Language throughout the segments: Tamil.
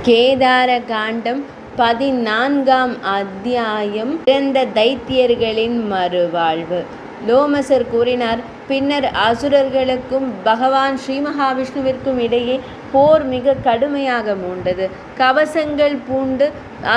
கேதார காண்டம் 14ஆம் அத்தியாயம். இறந்த தைத்தியர்களின் மறுவாழ்வு. லோமசர் கூறினார், பின்னர் அசுரர்களுக்கும் பகவான் ஸ்ரீ மகாவிஷ்ணுவிற்கும் இடையே போர் மிக கடுமையாக மூண்டது. கவசங்கள் பூண்டு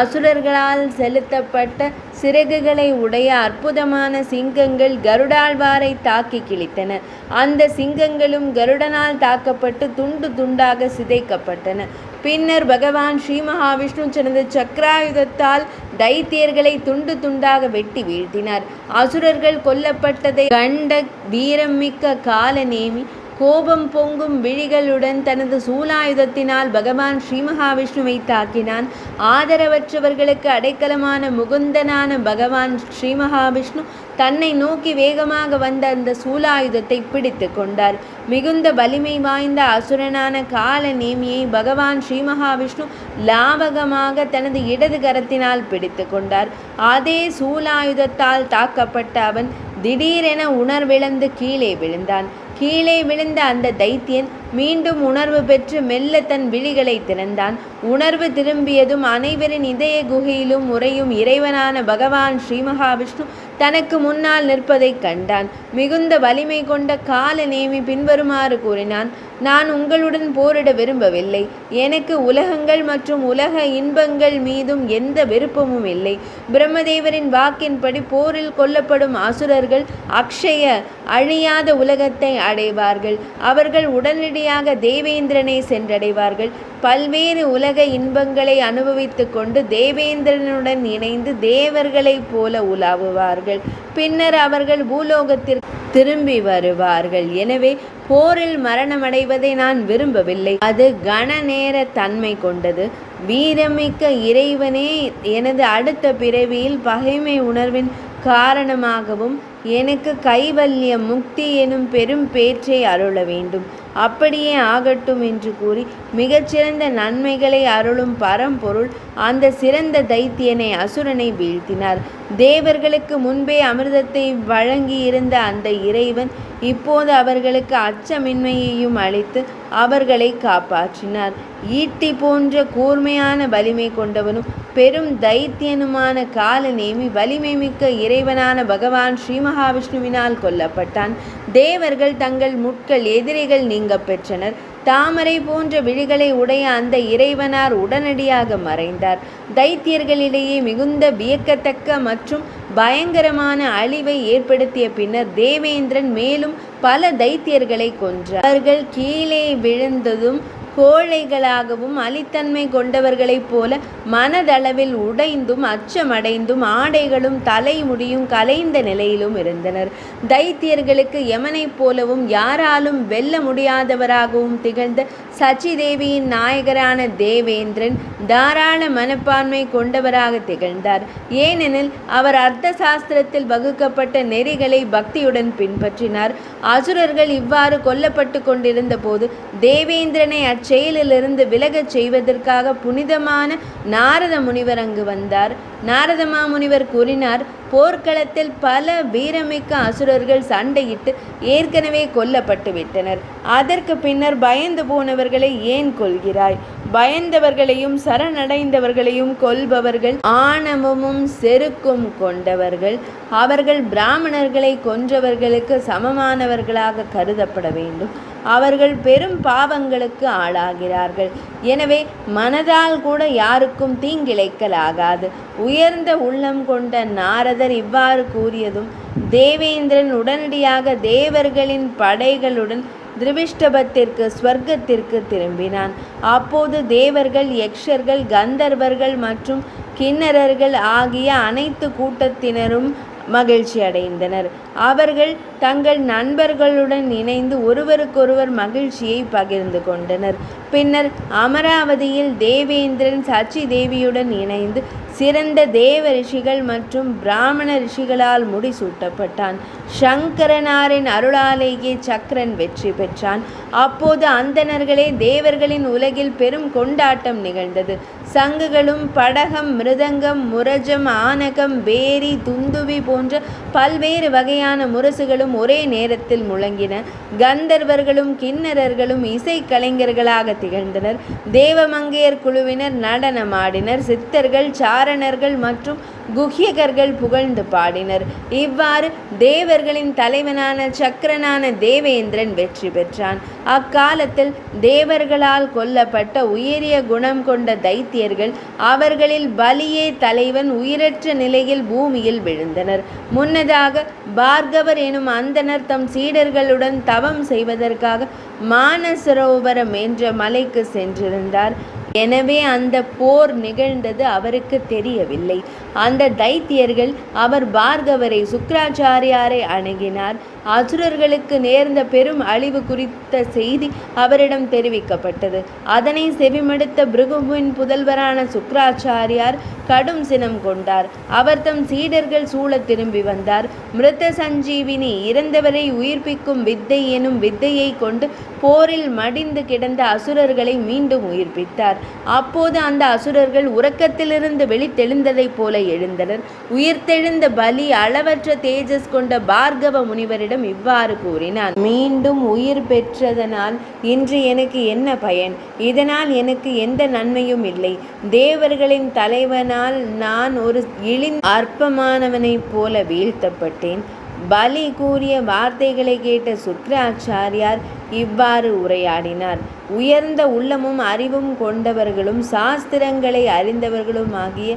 அசுரர்களால் செலுத்தப்பட்ட சிறகுகளை உடைய அற்புதமான சிங்கங்கள் கருடாழ்வாரை தாக்கி கிழித்தன. அந்த சிங்கங்களும் கருடனால் தாக்கப்பட்டு துண்டு துண்டாக சிதைக்கப்பட்டன. பின்னர் பகவான் ஸ்ரீ மகாவிஷ்ணு தனது சக்கராயுதத்தால் தைத்தியர்களை துண்டு துண்டாக வெட்டி வீழ்த்தினார். அசுரர்கள் கொல்லப்பட்டதை கண்ட வீரமிக்க காலநேமி கோபம் பொங்கும் விழிகளுடன் தனது சூலாயுதத்தினால் பகவான் ஸ்ரீ மகாவிஷ்ணுவை தாக்கினான். ஆதரவற்றவர்களுக்கு அடைக்கலமான முகுந்தனான பகவான் ஸ்ரீ மகாவிஷ்ணு தன்னை நோக்கி வேகமாக வந்த அந்த சூலாயுதத்தை பிடித்து கொண்டார். மிகுந்த வலிமை வாய்ந்த அசுரனான காலநேமியை பகவான் ஸ்ரீ மகாவிஷ்ணு லாவகமாக தனது இடது கரத்தினால் பிடித்து கொண்டார். அதே சூலாயுதத்தால் தாக்கப்பட்ட அவன் திடீரென உணர்விழந்து கீழே விழுந்தான். கீழே விழுந்த அந்த தைத்தியன் மீண்டும் உணர்வு பெற்று மெல்ல தன் விழிகளை திறந்தான். உணர்வு திரும்பியதும் அனைவரின் இதய குகையிலும் உறையும் இறைவனான பகவான் ஸ்ரீ மகாவிஷ்ணு தனக்கு முன்னால் நிற்பதை கண்டான். மிகுந்த வலிமை கொண்ட காலநேமி பின்வருமாறு கூறினான், நான் உங்களுடன் போரிட விரும்பவில்லை. எனக்கு உலகங்கள் மற்றும் உலக இன்பங்கள் மீதும் எந்த விருப்பமும் இல்லை. பிரம்மதேவரின் வாக்கின்படி போரில் கொல்லப்படும் அசுரர்கள் அக்ஷய அழியாத உலகத்தை அடைவார்கள். அவர்கள் உடனடியாக தேவேந்திரனை சென்றடைவார்கள். பல்வேறு உலக இன்பங்களை அனுபவித்து கொண்டு தேவேந்திரனுடன் இணைந்து தேவர்களைப் போல உலாவுவார்கள். பின்னர் அவர்கள் பூலோகத்திற்கு திரும்பி வருவார்கள். எனவே போரில் மரணமடைவதை நான் விரும்பவில்லை. அது கன நேர தன்மை கொண்டது. வீரமிக்க இறைவனே, எனது அடுத்த பிறவியில் பகைமை உணர்வின் காரணமாகவும் எனக்கு கைவல்ய முக்தி எனும் பெரும் பேற்றை அருள வேண்டும். அப்படியே ஆகட்டும் என்று கூறி மிகச்சிறந்த நன்மைகளை அருளும் பரம்பொருள் அந்த சிறந்த தைத்தியனை அசுரனை வீழ்த்தினார். தேவர்களுக்கு முன்பே அமிர்தத்தை வழங்கியிருந்த அந்த இறைவன் இப்போது அவர்களுக்கு அச்சமின்மையையும் அளித்து அவர்களை காப்பாற்றினார். ஈட்டி போன்ற கூர்மையான வலிமை கொண்டவனும் பெரும் தைத்தியனுமான காலநேமி வலிமை மிக்க இறைவனான பகவான் ஸ்ரீ மகாவிஷ்ணுவினால் கொல்லப்பட்டான். தேவர்கள் தங்கள் முட்கள் எதிரிகள் நீங்க பெற்றனர். தாமரை போன்ற விழிகளை உடைய அந்த இறைவனார் உடனடியாக மறைந்தார். தைத்தியர்களிடையே மிகுந்த வியக்கத்தக்க மற்றும் பயங்கரமான அழிவை ஏற்படுத்திய பின்னர் தேவேந்திரன் மேலும் பல தைத்தியர்களை கொன்றார். அவர்கள் கீழே விழுந்ததும் கோழைகளாகவும் அலித்தன்மை கொண்டவர்களைப் போல மனதளவில் உடைந்தும் அச்சமடைந்தும் ஆடைகளும் தலைமுடியும் கலைந்த நிலையிலும் இருந்தனர். தைத்தியர்களுக்கு யமனைப் போலவும் யாராலும் வெல்ல முடியாதவராகவும் திகழ்ந்த சச்சிதேவியின் நாயகரான தேவேந்திரன் தாராள மனப்பான்மை கொண்டவராக திகழ்ந்தார். ஏனெனில் அவர் அர்த்த சாஸ்திரத்தில் வகுக்கப்பட்ட நெறிகளை பக்தியுடன் பின்பற்றினார். அசுரர்கள் இவ்வாறு கொல்லப்பட்டு கொண்டிருந்த போது தேவேந்திரனை செயலிலிருந்து விலகச் செய்வதற்காக புனிதமான நாரத முனிவர் அங்கு வந்தார். நாரத மாமுனிவர் கூறினார், போர்க்களத்தில் பல வீரமிக்க அசுரர்கள் சண்டையிட்டு ஏற்கனவே கொல்லப்பட்டு விட்டனர். அதற்கு பின்னர் பயந்து போனவர்களை ஏன் கொல்கிறாய்? பயந்தவர்களையும் சரணடைந்தவர்களையும் கொல்பவர்கள் ஆணவமும் செருக்கும் கொண்டவர்கள். அவர்கள் பிராமணர்களை கொன்றவர்களுக்கு சமமானவர்களாக கருதப்பட வேண்டும். அவர்கள் பெரும் பாவங்களுக்கு ஆளாகிறார்கள். எனவே மனதால் கூட யாருக்கும் தீங்கிழைக்கலாகாது. உயர்ந்த உள்ளம் கொண்ட நாரதர் இவ்வாறு கூறியதும் தேவேந்திரன் உடனடியாக தேவர்களின் படைகளுடன் திரிவிஷ்டபத்திற்கு ஸ்வர்க்கத்திற்கு திரும்பினான். அப்போது தேவர்கள், யக்ஷர்கள், கந்தர்வர்கள் மற்றும் கிண்ணறர்கள் ஆகிய அனைத்து கூட்டத்தினரும் மகிழ்ச்சி அடைந்தனர். அவர்கள் தங்கள் நண்பர்களுடன் இணைந்து ஒருவருக்கொருவர் மகிழ்ச்சியை பகிர்ந்து கொண்டனர். பின்னர் அமராவதியில் தேவேந்திரன் சச்சி தேவியுடன் இணைந்து சிறந்த தேவ ரிஷிகள் மற்றும் பிராமண ரிஷிகளால் முடிசூட்டப்பட்டான். சங்கரனாரின் அருளாலேயே சக்கரன் வெற்றி பெற்றான். அப்போது அந்தணர்களே தேவர்களின் உலகில் பெரும் கொண்டாட்டம் நிகழ்ந்தது. சங்குகளும் படகம், மிருதங்கம், முரஜம், ஆனகம், பேரி, துந்துவி போன்ற பல்வேறு வகையான முரசுகளும் ஒரே நேரத்தில் முழங்கின. கந்தர்வர்களும் கிண்ணறர்களும் இசைக்கலைஞர்களாக திகழ்ந்தனர். தேவமங்கையர் குழுவினர் நடனமாடினர். சித்தர்கள், சாரணர்கள் மற்றும் குஹ்யகர்கள் புகழ்ந்து பாடினர். இவ்வாறு தேவர்களின் தலைவனான சக்கரனான தேவேந்திரன் வெற்றி பெற்றான். அக்காலத்தில் தேவர்களால் கொல்லப்பட்ட உயரிய குணம் கொண்ட தைத்தியர்கள், அவர்களில் பலியே தலைவன், உயிரற்ற நிலையில் பூமியில் விழுந்தனர். முன்னதாக பார்கவர் எனும் அந்தணர் தம் சீடர்களுடன் தவம் செய்வதற்காக மானசரோவரம் என்ற மலைக்கு சென்றிருந்தார். எனவே அந்த போர் நிகழ்ந்தது அவருக்கு தெரியவில்லை. அந்த தைத்தியர்கள் அவர் பார்கவரை, சுக்கிராச்சாரியாரை அணுகினார். அசுரர்களுக்கு நேர்ந்த பெரும் அழிவு குறித்த செய்தி அவரிடம் தெரிவிக்கப்பட்டது. அதனை செவிமடுத்த பிருகுவின் புதல்வரான சுக்கிராச்சாரியார் கடும் சினம் கொண்டார். அவர் தம் சீடர்கள் சூழ திரும்பி வந்தார். மிருத சஞ்சீவினி, இறந்தவரை உயிர்ப்பிக்கும் வித்தை எனும் வித்தையை கொண்டு போரில் மடிந்து கிடந்த அசுரர்களை மீண்டும் உயிர்ப்பித்தார். அப்போது அந்த அசுரர்கள் உறக்கத்திலிருந்து வெளித்தெழுந்ததைப் போல எழுந்தனர். உயிர்த்தெழுந்த பலி அளவற்ற தேஜஸ் கொண்ட பார்கவ முனிவரிடம் இவ்வாறு கூறினார்: மீண்டும் உயிர் பெற்றதனால் இன்று எனக்கு என்ன பயன்? இதனால் எனக்கு எந்த நன்மையும் இல்லை. தேவர்களின் தலைவனால் நான் ஒரு அற்பமானவனைப் போல வீழ்த்தப்பட்டேன். பலி கூறிய வார்த்தைகளை கேட்ட சுக்கிராச்சாரியார் இவ்வாறு உரையாடினார்: உயர்ந்த உள்ளமும் அறிவும் கொண்டவர்களும் சாஸ்திரங்களை அறிந்தவர்களும் ஆகிய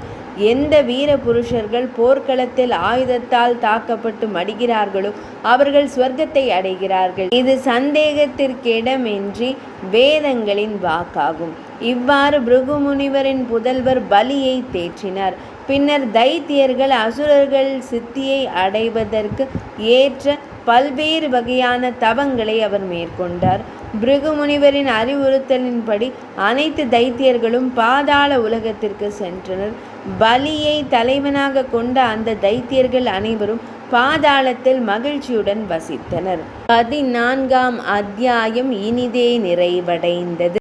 எந்த வீர புருஷர்கள் போர்க்களத்தில் ஆயுதத்தால் தாக்கப்பட்டு மடிகிறார்களோ அவர்கள் ஸ்வர்க்கத்தை அடைகிறார்கள். இது சந்தேகத்திற்கிடமின்றி வேதங்களின் வாக்காகும். இவ்வாறு பிருகு முனிவரின் புதல்வர் பலியை தேற்றினார். பின்னர் தைத்தியர்கள் அசுரர்கள் சித்தியை அடைவதற்கு ஏற்ற பல்வேறு வகையான தவங்களை அவர் மேற்கொண்டார். பிருகு முனிவரின் அறிவுறுத்தலின்படி அனைத்து தைத்தியர்களும் பாதாள உலகத்திற்கு சென்றனர். பலியை தலைவனாக கொண்ட அந்த தைத்தியர்கள் அனைவரும் பாதாளத்தில் மகிழ்ச்சியுடன் வசித்தனர். 14ஆம் அத்தியாயம் இனிதே நிறைவடைந்தது.